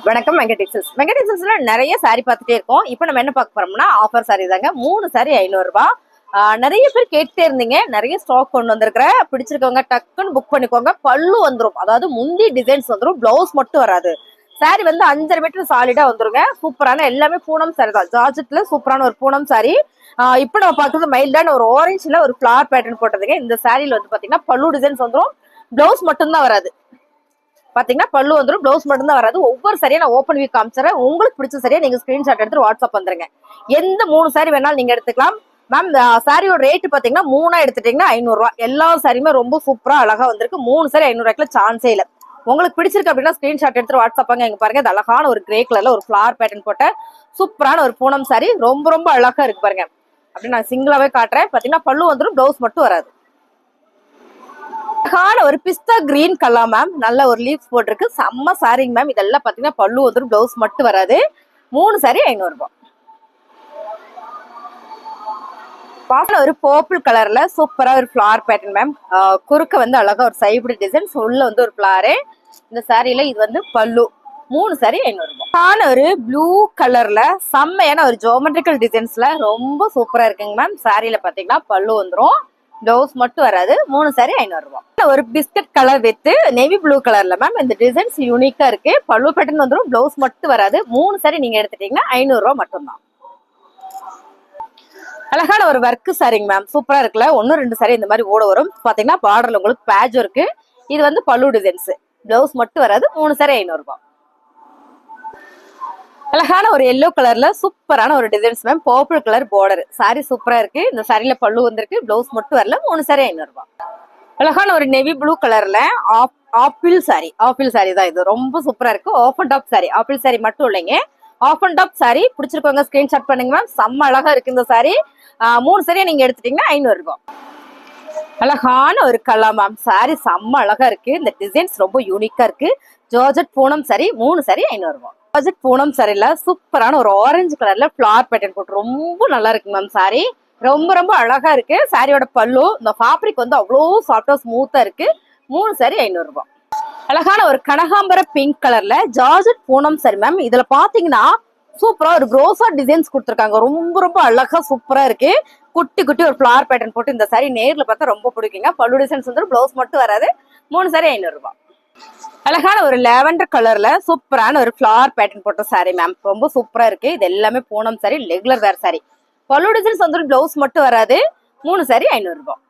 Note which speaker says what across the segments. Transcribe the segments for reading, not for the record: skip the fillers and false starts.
Speaker 1: வணக்கம் வெங்கடேசஸ்ல நிறைய சாரி பார்த்துட்டே இருக்கோம். இப்போ நம்ம என்ன பார்க்க போறோம்னா ஆஃபர் சாரி தாங்க. 3 சாரி 500 ரூபாய். நிறைய பேர் கேட்டுட்டே இருந்தீங்க. நிறைய ஸ்டாக் கொண்டு வந்திருக்கிறேன். பிடிச்சிருக்கவங்க டக்குன்னு புக் பண்ணிக்கோங்க. பல்லு வந்துடும், அதாவது முந்தி டிசைன்ஸ் வந்துடும், பிளவுஸ் மட்டும் வராது. சாரி வந்து 5.5 மீட்டர் சாலிடா வந்துருங்க. சூப்பரான எல்லாமே பூனம் சாரி தான். ஜார்ஜெட்ல சூப்பரான ஒரு பூனம் சாரி. இப்போ நம்ம பார்க்கறது மைல்டான ஒரு ஆரஞ்சுல ஒரு ஃபிளவர் பேட்டர்ன் போட்டதுங்க. இந்த சாரியில வந்து பாத்தீங்கன்னா பல்லு டிசைன்ஸ் வந்துடும், பிளவுஸ் மட்டும் தான் வராது. பாத்தீங்கன்னா பல்லு வந்துடும், பிளவுஸ் மட்டும் தான் வராது. ஒவ்வொரு சரியா நான் ஓப்பன் வீக் காமிச்சறேன். உங்களுக்கு பிடிச்ச சரியா நீங்க ஸ்கிரீன்ஷாட் எடுத்து வாட்ஸ்அப் வந்துருங்க. எந்த 3 சாரி வேணாலும் நீங்க எடுத்துக்கலாம். மேம் இந்த சாரியோட ரேட் பாத்தீங்கன்னா 3 எடுத்துட்டீங்கன்னா 500 ரூபாய். எல்லா சாரியுமே ரொம்ப சூப்பரா அழகா வந்திருக்கு. 3 சாரி 500 ரூபாய்க்குள்ள சான்ஸே இல்ல. உங்களுக்கு பிடிச்சிருக்கு அப்படின்னா ஸ்கிரீன்ஷாட் எடுத்து வாட்ஸ்அப் இங்க பாருங்க. இது அழகான ஒரு கிரே கலர்ல ஒரு ஃபிளவர் பேட்டர்ன் போட்ட சூப்பரான ஒரு பூனம் சாரி. ரொம்ப ரொம்ப அழகா இருக்கு பாருங்க. அப்படி நான் சிங்கிளாவே காட்டுறேன். பாத்தீங்கன்னா பல்லு வந்துடும், பிளவுஸ் மட்டும் வராது. அழகான ஒரு பிஸ்தா கிரீன் கலர் மேம். நல்ல ஒரு லீவ்ஸ் போட்டிருக்கு. செம்ம சாரிங்க மேம். இதெல்லாம் பாத்தீங்கன்னா பல்லு வந்துடும், பிளவுஸ் மட்டும் வராது. 3 சாரி 500 ரூபாய். ஒரு பர்பிள் கலர்ல சூப்பரா ஒரு ஃபிளவர் பேட்டர்ன் மேம். குறுக்க வந்து அழகா ஒரு சைடு டிசைன்ஸ், உள்ள வந்து ஒரு ஃபிளவரு. இந்த சாரியில இது வந்து பல்லு. 3 சாரி 500 ரூபாய். ஒரு ப்ளூ கலர்ல செம்மையான ஒரு ஜியோமெட்ரிக்கல் டிசைன்ஸ்ல ரொம்ப சூப்பரா இருக்குங்க மேம். சாரியில பாத்தீங்கன்னா பல்லு வந்துடும், பிளவுஸ் மட்டும் வராது. 3 சாரி 500 ரூபாய். ஒரு biscuit colour with navy blue கலர்ல மேம். இந்த டிசைன்ஸ் யூனிக்கா இருக்கு. பல்லு பேட்டர்ன் வந்துடும், பிளவுஸ் மட்டும் வராது. 3 சாரி நீங்க எடுத்துட்டீங்கன்னா 500 ரூபாய் மட்டும்தான். அழகான ஒரு ஒர்க் சாரிங்க மேம். சூப்பரா இருக்குல்ல. 1-2 சாரி இந்த மாதிரி ஓட வரும். பாத்தீங்கன்னா பார்டர்ல உங்களுக்கு பேட்ச் இருக்கு. இது வந்து பல்லு டிசைன்ஸ், பிளவுஸ் மட்டும் வராது. 3 சாரி 500 ரூபாய். அழகான ஒரு எல்லோ கலர்ல சூப்பரான ஒரு designs ma'am. Purple colour border sorry சூப்பரா இருக்கு. இந்த சாரியில பல்லு வந்திருக்கு, பிளவுஸ் மட்டும் வரல. 3 சாரி 500 ரூபாய். அழகான ஒரு நேவி ப்ளூ கலர்ல ஆப்பிள் சாரி தான். இது ரொம்ப சூப்பரா இருக்கு. Half and top sari, apple sari மட்டும் இல்லைங்க, ஆஃப் அண்ட் டாப் சாரி. பிடிச்சிருக்கவங்க ஸ்கிரீன்ஷாட் பண்ணுங்க மேம். செம்ம அழகா இருக்கு இந்த சாரி. 3 சாரியா நீங்க எடுத்துட்டீங்கன்னா 500 ரூபாய். அழகான ஒரு கலர் மேம். சாரி செம்ம அழகா இருக்கு. இந்த டிசைன்ஸ் ரொம்ப யூனிக்கா இருக்கு. Georgette Poonam sorry. 3 சாரி 500 ரூபாய். ஜார்ஜெட் பூனம் சாரில சூப்பரான ஒரு ஆரஞ்சு கலர்ல ஃபிளவர் பேட்டர்ன் போட்டு ரொம்ப நல்லா இருக்கு மேம். சாரி ரொம்ப ரொம்ப அழகா இருக்கு. சாரியோட பல்லு இந்த ஃபேப்ரிக் வந்து அவ்வளோ சாஃப்டா ஸ்மூத்தா இருக்கு. 3 சாரி 500 ரூபாய். அழகான ஒரு கனகாம்பர பிங்க் கலர்ல ஜார்ஜெட் பூனம் சாரி மேம். இதுல பாத்தீங்கன்னா சூப்பரா ஒரு ரோசா டிசைன்ஸ் கொடுத்துருக்காங்க. ரொம்ப ரொம்ப அழகா சூப்பரா இருக்கு. குட்டி குட்டி ஒரு ஃபிளவர் பேட்டர்ன் போட்டு இந்த சாரி நேர்ல பார்த்தா ரொம்ப பிடிக்குங்க. பல்லு டிசைன்ஸ் வந்து பிளவுஸ் மட்டும் வராது. 3 சாரி 500 ரூபாய். அழகான ஒரு லாவெண்டர் கலர்ல சூப்பரான ஒரு ஃபிளவர் பேட்டர்ன் போட்ட சாரி மேம். ரொம்ப சூப்பரா இருக்கு. இது எல்லாமே பூனம் சாரி, ரெகுலர் வேர் சாரி. பல்லு டிசைன்ஸ் வந்து பிளவுஸ் மட்டும் வராது. 3 சாரி 500 ரூபாய்.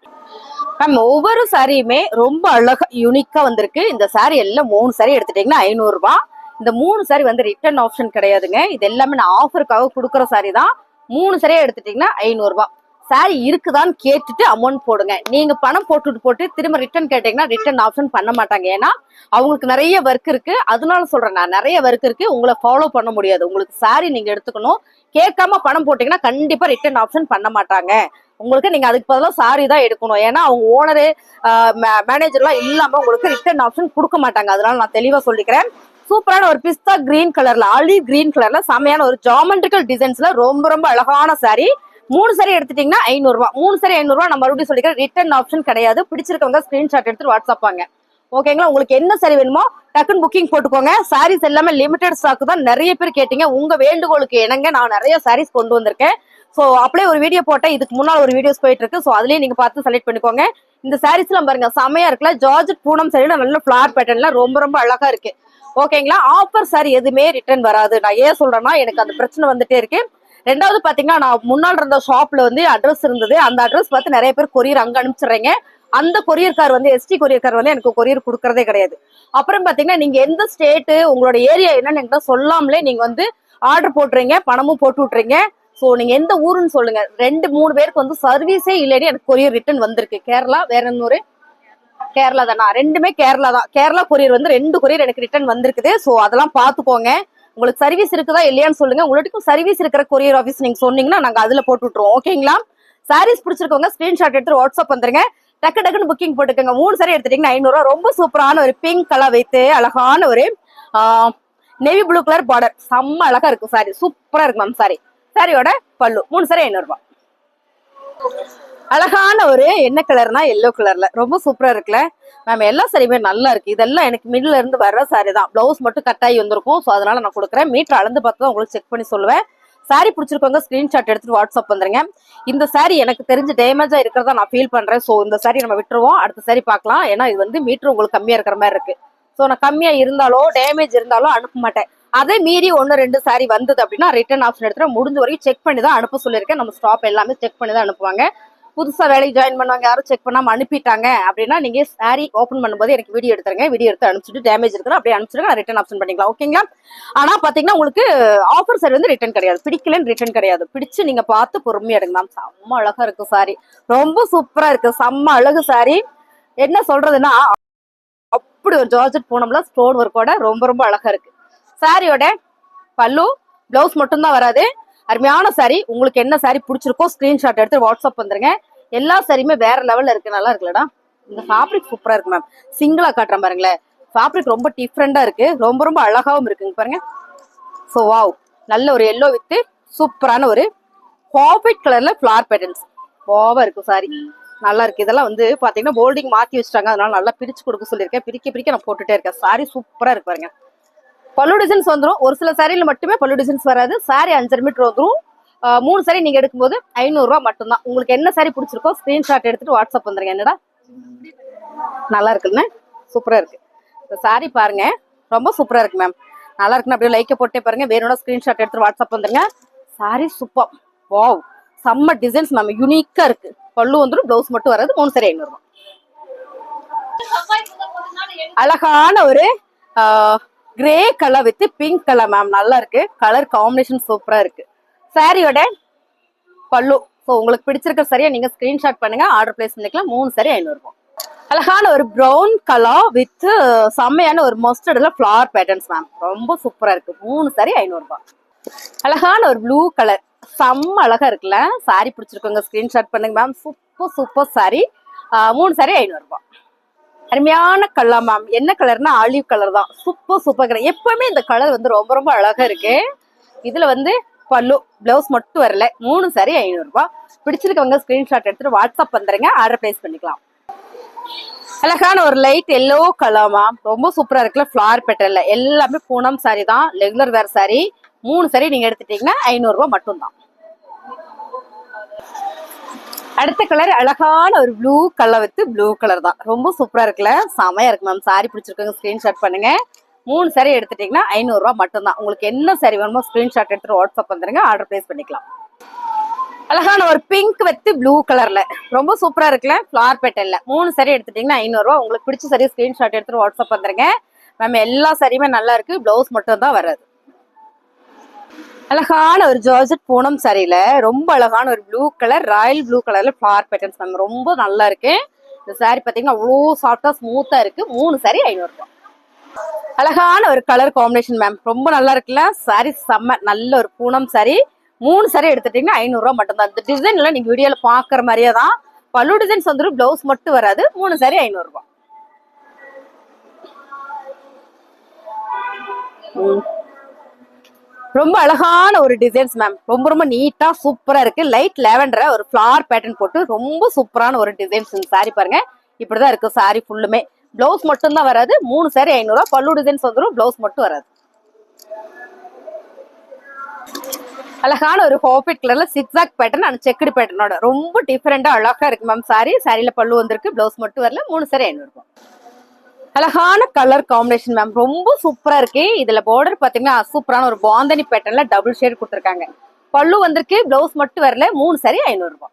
Speaker 1: மேம் ஒவ்வொரு சாரியுமே ரொம்ப அழகா யூனிக்கா வந்திருக்கு. இந்த சாரி எல்லாம் 3 சாரி எடுத்துட்டீங்கன்னா 500 ரூபாய். இந்த 3 சாரி வந்து ரிட்டர்ன் ஆப்ஷன் கிடையாதுங்க. இது எல்லாமே நான் ஆஃபருக்காக கொடுக்குற சாரி தான். 3 சாரியா எடுத்துட்டீங்கன்னா 500 ரூபாய். சாரி இருக்குதான்னு கேட்டுட்டு அமௌண்ட் போடுங்க. நீங்க பணம் போட்டு திரும்ப ரிட்டர்ன் கேட்டீங்கன்னா ரிட்டர்ன் ஆப்ஷன் பண்ண மாட்டாங்க. ஏன்னா அவங்களுக்கு நிறைய ஒர்க் இருக்கு. அதனால சொல்றேன், நான் நிறைய ஒர்க் இருக்கு, உங்களை ஃபாலோ பண்ண முடியாது. உங்களுக்கு சாரி நீங்க எடுத்துக்கணும். கேட்காம பணம் போட்டீங்கன்னா கண்டிப்பா ரிட்டர்ன் ஆப்ஷன் பண்ண மாட்டாங்க. உங்களுக்கு நீங்க அதுக்கு பதிலாக சாரி தான் எடுக்கணும். ஏன்னா அவங்க ஓனரு மேனேஜர் எல்லாம் இல்லாம உங்களுக்கு ரிட்டர்ன் ஆப்ஷன் கொடுக்க மாட்டாங்க. அதனால நான் தெளிவா சொல்லிக்கிறேன். சூப்பரான ஒரு பிஸ்தா கிரீன் கலர்ல, ஆலிவ் கிரீன் கலர்ல செமையான ஒரு ஜியோமெட்ரிக்கல் டிசைன்ஸ்ல ரொம்ப ரொம்ப அழகான சாரி. 3 சாரி எடுத்துட்டீங்கன்னா 500 ரூபாய். 3 சாரி 500 ரூபாய். நான் மறுபடியும் சொல்லிக்கிறேன், ரிட்டர்ன் ஆப்ஷன் கிடையாது. பிடிச்சிருக்கவங்க ஸ்கிரீன்ஷாட் எடுத்து வாட்ஸ்அப் வாங்க. ஓகேங்களா. உங்களுக்கு என்ன சாரி வேணுமோ டக்குன்னு புக்கிங் போட்டுக்கோங்க. சாரீஸ் எல்லாமே லிமிடெட் ஸ்டாக் தான். நிறைய பேர் கேட்டீங்க. உங்க வேண்டுகோளுக்கு இணங்க நான் நிறைய சாரீஸ் கொண்டு வந்திருக்கேன். சோ அப்படியே ஒரு வீடியோ போட்டேன். இதுக்கு முன்னாள் ஒரு வீடியோஸ் போயிட்டு இருக்கு. சோ அதுலயே நீங்க பார்த்து செலக்ட் பண்ணிக்கோங்க. இந்த சாரீஸ் எல்லாம் பாருங்க செமையா இருக்குல்ல. ஜார்ஜெட் பூனம் சாரியில நல்ல ஃபிளவர் பேட்டர்ன்ல ரொம்ப ரொம்ப அழகா இருக்கு. ஓகேங்களா. ஆஃபர் சாரி எதுவுமே ரிட்டர்ன் வராது. நான் ஏன் சொல்றேன்னா எனக்கு அந்த பிரச்சனை வந்துட்டே இருக்கு. ரெண்டாவது பாத்தீங்கன்னா நான் முன்னாள் இருந்த ஷாப்ல வந்து அட்ரஸ் இருந்தது. அந்த அட்ரஸ் பார்த்து நிறைய பேர் கொரியர் அங்க அனுப்பிச்சிடுறீங்க. அந்த கொரியர் கார் வந்து எஸ்டி கொரியர் கார் வந்து எனக்கு கொரியர் கொடுக்கறதே கிடையாது. அப்புறம் பாத்தீங்கன்னா நீங்க எந்த ஸ்டேட், உங்களோட ஏரியா என்னன்னு என்கிட்ட சொல்லாமலே நீங்க வந்து ஆர்டர் போட்டுறீங்க, பணமும் போட்டு விட்டுறீங்க. சோ நீங்க எந்த ஊருன்னு சொல்லுங்க. 2-3 பேருக்கு வந்து சர்வீஸே இல்லைன்னு எனக்கு கொரியர் ரிட்டர்ன் வந்திருக்கு. கேரளா, வேற என்ன ஊரு? கேரளா தானா? ரெண்டுமே கேரளா தான். கேரளா கொரியர் வந்து 2 கொரியர் எனக்கு ரிட்டர்ன் வந்திருக்குது. சோ அதெல்லாம் பாத்துக்கோங்க. உங்களுக்கு சர்வீஸ் இருக்குதா இல்லையான்னு சொல்லுங்க. உங்களுக்கு சர்வீஸ் இருக்கிற கொரியர் ஆஃபீஸ் நீங்க சொன்னீங்கன்னா நாங்க அதுல போட்டு விட்டுருவோம். ஓகேங்களா. சாரீஸ் பிடிச்சிருக்கவங்க ஸ்கிரீன்ஷாட் எடுத்து வாட்ஸ்அப் வந்துருங்க. டக்குன்னு புக்கிங் போட்டுக்கோங்க. 3 சாரி எடுத்துட்டீங்கன்னா 500 ரூபாய். ரொம்ப சூப்பரான ஒரு பிங்க் கலர் வைத்து அழகான ஒரு நேவி ப்ளூ கலர் பார்டர் செம்ம அழகா இருக்கு. சாரி சூப்பரா இருக்கு மேம். சாரியோட பல்லு. 3 சாரி 500 ரூபாய். அழகான ஒரு என்ன கலர்னா எல்லோ கலர்ல ரொம்ப சூப்பரா இருக்குல்ல மேம். எல்லா சாரியுமே நல்லா இருக்கு. இதெல்லாம் எனக்கு மிடில் இருந்து வர்ற சாரி தான். பிளவுஸ் மட்டும் கட்டாயி வந்திருக்கும். ஸோ அதனால நான் கொடுக்குறேன். மீட்டர் அளந்து பார்த்து தான் உங்களுக்கு செக் பண்ணி சொல்லுவேன். சாரி பிடிச்சிருக்கவங்க ஸ்கிரீன்ஷாட் எடுத்துட்டு வாட்ஸ்அப் வந்துருங்க. இந்த சாரி எனக்கு தெரிஞ்சு டேமேஜா இருக்கிறதா நான் ஃபீல் பண்றேன். ஸோ இந்த சாரி நம்ம விட்டுருவோம், அடுத்த சாரி பார்க்கலாம். ஏன்னா இது வந்து மீட்டர் உங்களுக்கு கம்மியா இருக்கிற மாதிரி இருக்கு. ஸோ நான் கம்மியா இருந்தாலோ டேமேஜ் இருந்தாலோ அனுப்ப மாட்டேன். அதே மீறி 1-2 சாரி வந்தது அப்படின்னா ரிட்டர்ன் ஆப்ஷன் எடுத்துட்டு முடிஞ்ச வரைக்கும் செக் பண்ணி தான் அனுப்ப சொல்லியிருக்கேன். நம்ம ஸ்டாப் எல்லாமே செக் பண்ணி தான் அனுப்புவாங்க. புதுசா வேலைக்கு ஜாயின் பண்ணுவாங்க, யாரும் செக் பண்ணாம அனுப்பிட்டாங்க அப்படின்னா நீங்க சாரி ஓப்பன் பண்ணும்போது எனக்கு வீடியோ எடுத்துருங்க. வீடியோ எடுத்து அனுப்பிச்சுட்டு டேமேஜ் இருக்குன்னா அப்படியே அனுப்பிச்சிருங்க. ரிட்டர்ன் ஆப்ஷன் பண்ணிக்கலாம். ஓகேங்களா? ஆனா பாத்தீங்கன்னா உங்களுக்கு ஆஃபர் சாரி வந்து ரிட்டர்ன் கிடையாது. பிடிக்கலன்னு ரிட்டர்ன் கிடையாது. பிடிச்சு நீங்க பார்த்து பொறுமையா எடுங்க மேம். செம்ம அழகா இருக்கு சாரி. ரொம்ப சூப்பரா இருக்கு. செம்ம அழகு சாரி. என்ன சொல்றதுன்னா அப்படி ஒரு ஜார்ஜெட் போனோம்ல ஸ்டோன் ஒர்க்கோட ரொம்ப ரொம்ப அழகா இருக்கு. சாரியோட பல்லு பிளவுஸ் மட்டும் தான் வராது. அருமையான சாரி. உங்களுக்கு என்ன சாரி பிடிச்சிருக்கோ ஸ்கிரீன்ஷாட் எடுத்து வாட்ஸ்அப் வந்துருங்க. எல்லா சாரியுமே வேற லெவல்ல இருக்கு. நல்லா இருக்குல்லடா. இந்த ஃபேப்ரிக் சூப்பரா இருக்கு மேம். சிங்கிளா காட்டுறேன் பாருங்களேன். ஃபேப்ரிக் ரொம்ப டிஃப்ரெண்டா இருக்கு. ரொம்ப ரொம்ப அழகாவும் இருக்குங்க பாருங்க. ஸோ வாவ், நல்ல ஒரு எல்லோ வித் சூப்பரான ஒரு பாப்பிட் கலர்ல ஃபிளார் பேட்டர்ன்ஸ் ஓவா இருக்கு சாரி. நல்லா இருக்கு. இதெல்லாம் வந்து பாத்தீங்கன்னா போல்டிங் மாத்தி வச்சிட்டாங்க. அதனால நல்லா பிரிச்சு கொடுக்க சொல்லியிருக்கேன். பிரிக்க பிரிக்க நான் போட்டுட்டே இருக்கேன். சாரி சூப்பரா இருக்கு பாருங்க. பல்லு டிசைன்ஸ் வந்துடும். ஒரு சில சாரியில மட்டுமே பல்லு டிசைன்ஸ் வராது. சாரி 5 மீட்டர் வந்துடும். 3 சாரி நீங்க எடுக்கும்போது 500 ரூபாய் மட்டும்தான். உங்களுக்கு என்ன சாரி பிடிச்சிருக்கோ ஸ்கிரீன்ஷாட் எடுத்துட்டு வாட்ஸ்அப் வந்துருங்க. என்னடா நல்லா இருக்குன்னு சூப்பரா இருக்கு. இந்த சாரி பாருங்க, ரொம்ப சூப்பரா இருக்கு மேம். நல்லா இருக்குன்னு அப்படியே லைக்க போட்டே பாருங்க. வேணும்னா ஸ்கிரீன்ஷாட் எடுத்து வாட்ஸ்அப் வந்துருங்க. Sorry super. வாவ், செம்ம டிசைன்ஸ் மேம். யூனிக்கா இருக்கு. பல்லு வந்துடும், பிளவுஸ் மட்டும் வராது. 3 சாரி 500 ரூபாய். அழகான ஒரு grey colour with pink colour ma'am. நல்லா இருக்கு. கலர் காம்பினேஷன் சூப்பரா இருக்கு. சாரியோட பல்லு. ஸோ உங்களுக்கு பிடிச்சிருக்க சரியா நீங்க ஸ்கிரீன்ஷாட் பண்ணுங்க. ஆர்டர் பிளேஸ் பண்ணிக்கலாம். 3 சாரி 500 ரூபாய். அழகான ஒரு ப்ரௌன் கலர் வித் செம்மையான ஒரு மஸ்டர்ட்ல ஃபிளவர் பேட்டர்ன்ஸ் மேம். ரொம்ப சூப்பரா இருக்கு. 3 சாரி 500 ரூபாய். அழகான ஒரு ப்ளூ கலர் செம்ம அழகா இருக்குல்ல. சாரி பிடிச்சிருக்கோங்க ஸ்கிரீன்ஷாட் பண்ணுங்க ma'am. Super super sorry. 3 sorry 500 ரூபாய். அருமையான கலர் மேம். என்ன கலர்னா ஆலிவ் கலர் தான். Super super colour. எப்பவுமே இந்த கலர் வந்து ரொம்ப ரொம்ப அழகா இருக்கு. இதுல வந்து பல்லு பிளவுஸ் மட்டும் வரல. 3 சாரி 500 ரூபாய். பிடிச்சிருக்கவங்க ஸ்கிரீன்ஷாட் எடுத்துட்டு வாட்ஸ்அப் வந்துருங்க. ஆர்டர் பிளேஸ் பண்ணிக்கலாம். அழகான ஒரு லைட் எல்லோ கலர் மேம். ரொம்ப சூப்பரா இருக்குல்ல. ஃபிளார் பேட்டர்ன்ல எல்லாமே பூனம் சாரி தான். ரெகுலர் வேர் சாரி. 3 சாரி நீங்க எடுத்துட்டீங்கன்னா 500 ரூபாய் மட்டும் தான். அடுத்த கலர் அழகான ஒரு blue colour with blue colour தான். ரொம்ப சூப்பரா இருக்குல்ல. செமையா இருக்கு மேம். சாரி பிடிச்சிருக்கவங்க ஸ்கிரீன்ஷாட் பண்ணுங்க. 3 சாரி எடுத்துட்டீங்கன்னா 500 ரூபாய் மட்டும் தான். உங்களுக்கு என்ன சாரி வேணுமோ ஸ்கிரீன்ஷாட் எடுத்துட்டு வாட்ஸ்அப் வந்துருங்க. ஆர்டர் பிளேஸ் பண்ணிக்கலாம். அழகான ஒரு பிங்க் வித் ப்ளூ கலர்ல ரொம்ப சூப்பரா இருக்குல்ல. ஃபிளார் பேட்டர்ன்ல 3 சாரி எடுத்துட்டீங்கன்னா 500 ரூபாய். உங்களுக்கு பிடிச்ச சாரி ஸ்கிரீன்ஷாட் எடுத்துட்டு வாட்ஸ்அப் வந்துருங்க. மேம் எல்லா சாரியுமே நல்லா இருக்கு. பிளவுஸ் மட்டும் தான் வராது. அழகான ஒரு ஜார்ஜெட் பூனம் சாரியில ரொம்ப அழகான ஒரு ப்ளூ கலர் ராயல் ப்ளூ கலர்ல ஃபிளவர் பேட்டர்ன்ஸ் மேம். ரொம்ப நல்லா இருக்கு. இந்த சாரி பாத்தீங்கன்னா அவ்வளோ சாஃப்டா ஸ்மூத்தா இருக்கு. 3 சாரி 500 ரூபாய். அழகான ஒரு கலர் காம்பினேஷன் மேம். ரொம்ப நல்லா இருக்குல்ல. சாரி செம்ம. நல்ல ஒரு பூனம் சாரி. 3 சாரி எடுத்துட்டீங்கன்னா 500 ரூபாய் மட்டும் தான். இந்த டிசைன் எல்லாம் நீங்க வீடியோல பாக்குற மாதிரியே தான். பல்லு டிசைன்ஸ் வந்துடும், பிளவுஸ் மட்டும் வராது. 3 சாரி 500 ரூபாய். ரொம்ப அழகான ஒரு டிசைன்ஸ் மேம். ரொம்ப ரொம்ப நீட்டா சூப்பரா இருக்கு. லைட் லேவெண்டர் ஒரு ஃபிளவர் பேட்டர்ன் போட்டு ரொம்ப சூப்பரான ஒரு டிசைன்ஸ். சாரி பாருங்க, இப்படிதான் இருக்கு. சாரி ஃபுல்லுமே பிளவுஸ் மட்டும் தான் வராது. 3 சாரி 500 ரூபாய். பல்லு டிசைன்ஸ் வந்துடும், பிளவுஸ் மட்டும் வராது. அழகான ஒரு பாப்பிட் கலர்ல சிக்ஸாக் பேட்டர்ன் அண்ட் செக்குடு பேட்டர்னோட ரொம்ப டிஃபரெண்டா அழகா இருக்கு மேம். சாரி சாரியில பல்லு வந்திருக்கு, பிளவுஸ் மட்டும் வரல. 3 சாரி 500 ரூபாய். அழகான கலர் காம்பினேஷன் மேம். ரொம்ப சூப்பரா இருக்கு. இதுல பார்டர் பாத்தீங்கன்னா சூப்பரான ஒரு பாந்தனி பேட்டர்ன்ல டபுள் ஷேட் கொடுத்துருக்காங்க. பல்லு வந்திருக்கு, பிளவுஸ் மட்டும் வரல. 3 சாரி 500 ரூபாய்.